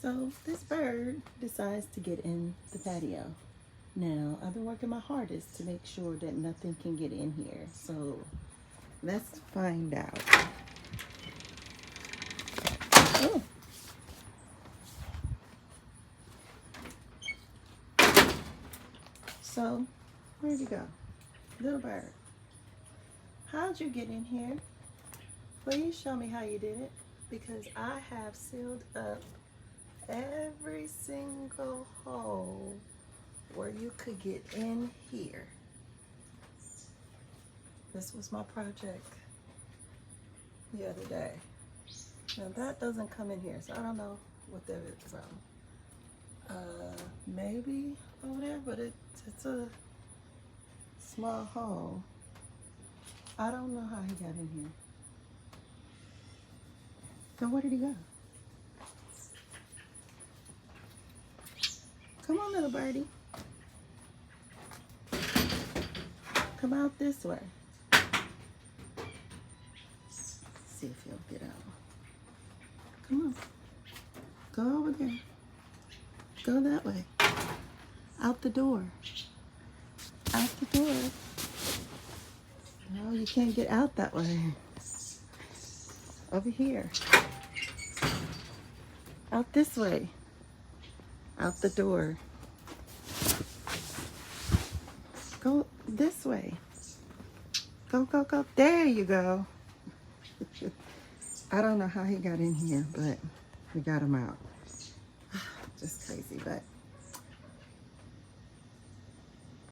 So this bird decides to get in the patio. Now, I've been working my hardest to make sure that nothing can get in here. So let's find out. Oh. So, where'd you go? Little bird, how'd you get in here? Please show me how you did it, because I have sealed up every single hole where you could get in here. This was my project the other day. Now that doesn't come in here, so I don't know what that is from. Maybe over there, but it's a small hole. I don't know how he got in here. So where did he go? Come on, little birdie. Come out this way. See if he'll get out. Come on. Go over there. Go that way. Out the door. Out the door. No, you can't get out that way. Over here. Out this way. Out the door. Go this way. Go, go, go. There you go. I don't know how he got in here, but we got him out. Just crazy, but